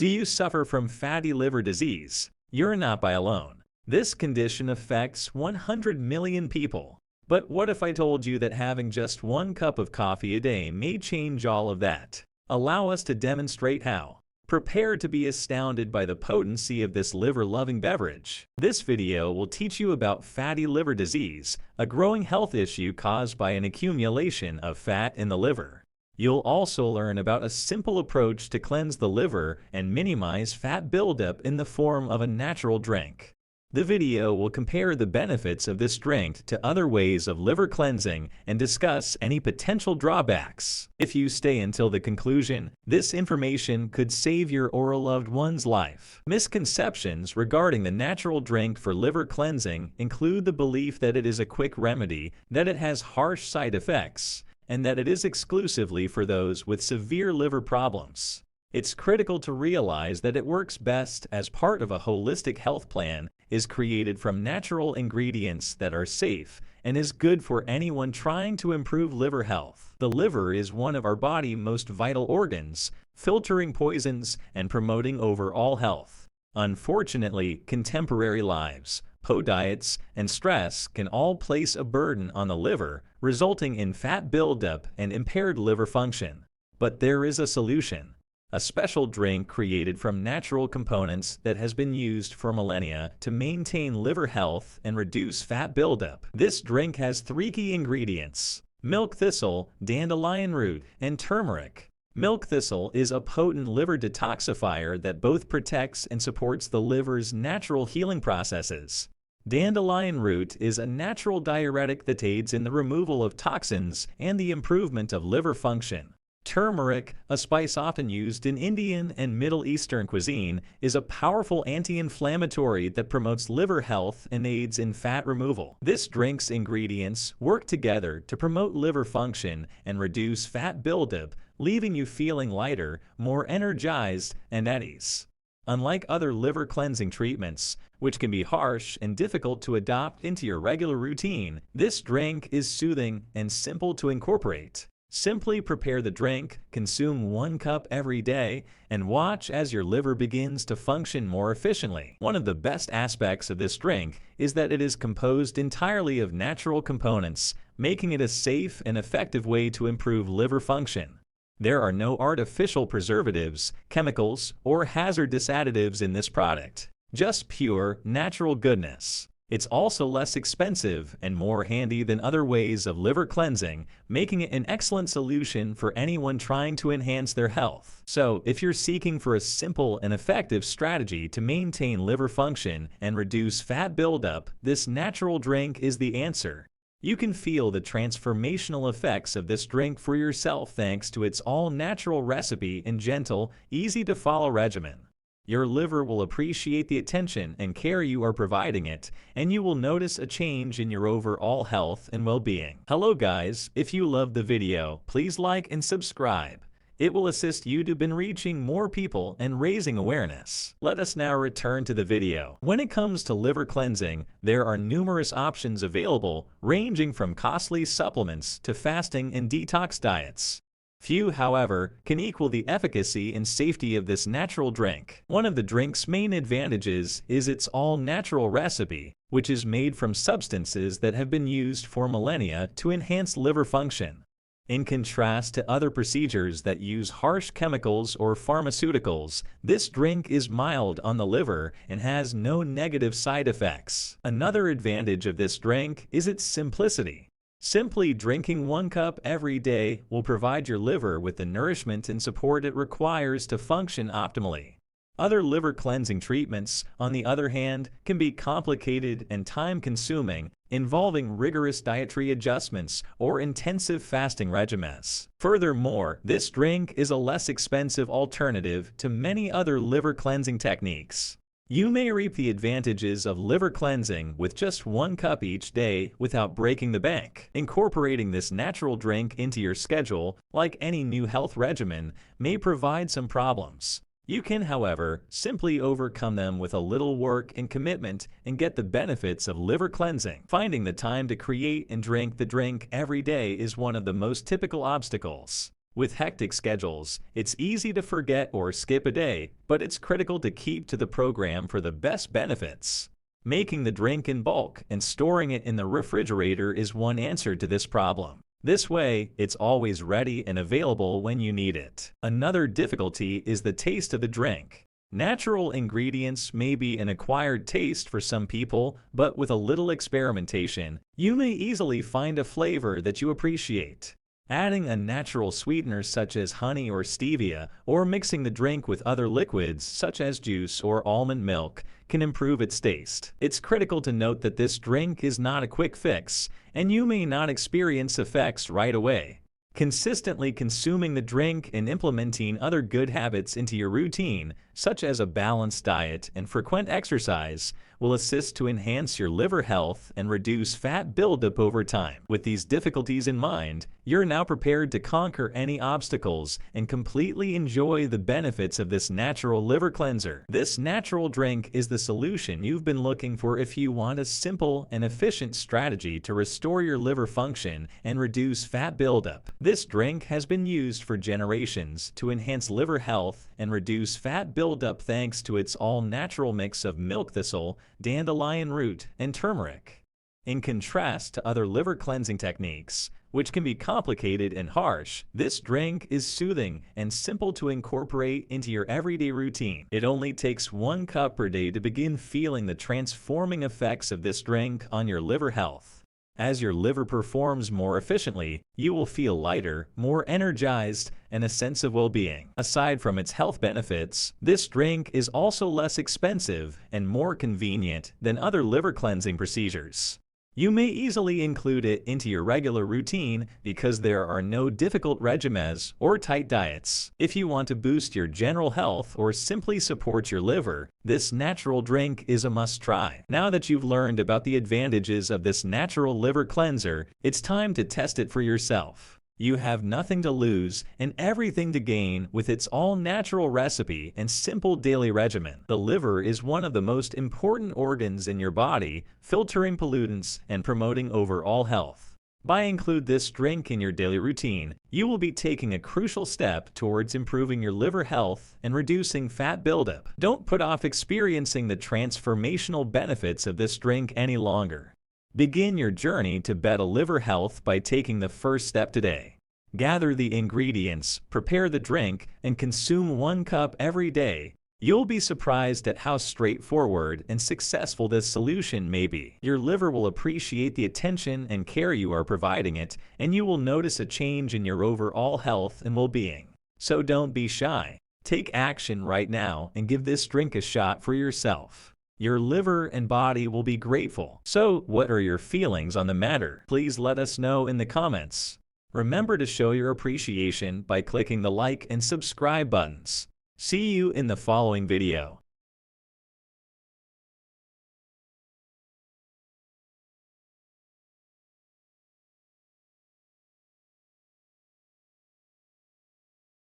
Do you suffer from fatty liver disease? You're not by alone. This condition affects 100 million people. But what if I told you that having just 1 cup of coffee a day may change all of that? Allow us to demonstrate how. Prepare to be astounded by the potency of this liver-loving beverage. This video will teach you about fatty liver disease, a growing health issue caused by an accumulation of fat in the liver. You'll also learn about a simple approach to cleanse the liver and minimize fat buildup in the form of a natural drink. The video will compare the benefits of this drink to other ways of liver cleansing and discuss any potential drawbacks. If you stay until the conclusion, this information could save your or a loved one's life. Misconceptions regarding the natural drink for liver cleansing include the belief that it is a quick remedy, that it has harsh side effects, and that it is exclusively for those with severe liver problems. It's critical to realize that it works best as part of a holistic health plan, is created from natural ingredients that are safe, and is good for anyone trying to improve liver health. The liver is one of our body's most vital organs, filtering poisons and promoting overall health. Unfortunately, contemporary lives, poor diets, and stress can all place a burden on the liver, resulting in fat buildup and impaired liver function. But there is a solution. A special drink created from natural components that has been used for millennia to maintain liver health and reduce fat buildup. This drink has 3 key ingredients: milk thistle, dandelion root, and turmeric. Milk thistle is a potent liver detoxifier that both protects and supports the liver's natural healing processes. Dandelion root is a natural diuretic that aids in the removal of toxins and the improvement of liver function. Turmeric, a spice often used in Indian and Middle Eastern cuisine, is a powerful anti-inflammatory that promotes liver health and aids in fat removal. This drink's ingredients work together to promote liver function and reduce fat buildup, leaving you feeling lighter, more energized, and at ease. Unlike other liver cleansing treatments, which can be harsh and difficult to adopt into your regular routine, this drink is soothing and simple to incorporate. Simply prepare the drink, consume 1 cup every day, and watch as your liver begins to function more efficiently. One of the best aspects of this drink is that it is composed entirely of natural components, making it a safe and effective way to improve liver function. There are no artificial preservatives, chemicals, or hazardous additives in this product. Just pure, natural goodness. It's also less expensive and more handy than other ways of liver cleansing, making it an excellent solution for anyone trying to enhance their health. So, if you're seeking for a simple and effective strategy to maintain liver function and reduce fat buildup, this natural drink is the answer. You can feel the transformational effects of this drink for yourself thanks to its all-natural recipe and gentle, easy-to-follow regimen. Your liver will appreciate the attention and care you are providing it, and you will notice a change in your overall health and well-being. Hello guys, if you loved the video, please like and subscribe. It will assist YouTube in reaching more people and raising awareness. Let us now return to the video. When it comes to liver cleansing, there are numerous options available, ranging from costly supplements to fasting and detox diets. Few, however, can equal the efficacy and safety of this natural drink. One of the drink's main advantages is its all-natural recipe, which is made from substances that have been used for millennia to enhance liver function. In contrast to other procedures that use harsh chemicals or pharmaceuticals, this drink is mild on the liver and has no negative side effects. Another advantage of this drink is its simplicity. Simply drinking 1 cup every day will provide your liver with the nourishment and support it requires to function optimally. Other liver cleansing treatments, on the other hand, can be complicated and time-consuming, involving rigorous dietary adjustments or intensive fasting regimens. Furthermore, this drink is a less expensive alternative to many other liver cleansing techniques. You may reap the advantages of liver cleansing with just 1 cup each day without breaking the bank. Incorporating this natural drink into your schedule, like any new health regimen, may provide some problems. You can, however, simply overcome them with a little work and commitment and get the benefits of liver cleansing. Finding the time to create and drink the drink every day is one of the most typical obstacles. With hectic schedules, it's easy to forget or skip a day, but it's critical to keep to the program for the best benefits. Making the drink in bulk and storing it in the refrigerator is one answer to this problem. This way, it's always ready and available when you need it. Another difficulty is the taste of the drink. Natural ingredients may be an acquired taste for some people, but with a little experimentation, you may easily find a flavor that you appreciate. Adding a natural sweetener such as honey or stevia, or mixing the drink with other liquids such as juice or almond milk, can improve its taste. It's critical to note that this drink is not a quick fix, and you may not experience effects right away. Consistently consuming the drink and implementing other good habits into your routine, such as a balanced diet and frequent exercise, will assist to enhance your liver health and reduce fat buildup over time. With these difficulties in mind, you're now prepared to conquer any obstacles and completely enjoy the benefits of this natural liver cleanser. This natural drink is the solution you've been looking for if you want a simple and efficient strategy to restore your liver function and reduce fat buildup. This drink has been used for generations to enhance liver health and reduce fat buildup thanks to its all-natural mix of milk thistle, dandelion root, and turmeric. In contrast to other liver cleansing techniques, which can be complicated and harsh, this drink is soothing and simple to incorporate into your everyday routine. It only takes 1 cup per day to begin feeling the transforming effects of this drink on your liver health. As your liver performs more efficiently, you will feel lighter, more energized, and a sense of well-being. Aside from its health benefits, this drink is also less expensive and more convenient than other liver cleansing procedures. You may easily include it into your regular routine because there are no difficult regimens or tight diets. If you want to boost your general health or simply support your liver, this natural drink is a must-try. Now that you've learned about the advantages of this natural liver cleanser, it's time to test it for yourself. You have nothing to lose and everything to gain with its all-natural recipe and simple daily regimen. The liver is one of the most important organs in your body, filtering pollutants and promoting overall health. By including this drink in your daily routine, you will be taking a crucial step towards improving your liver health and reducing fat buildup. Don't put off experiencing the transformational benefits of this drink any longer. Begin your journey to better liver health by taking the first step today. Gather the ingredients, prepare the drink, and consume 1 cup every day. You'll be surprised at how straightforward and successful this solution may be. Your liver will appreciate the attention and care you are providing it, and you will notice a change in your overall health and well-being. So don't be shy. Take action right now and give this drink a shot for yourself. Your liver and body will be grateful. So, what are your feelings on the matter? Please let us know in the comments. Remember to show your appreciation by clicking the like and subscribe buttons. See you in the following video.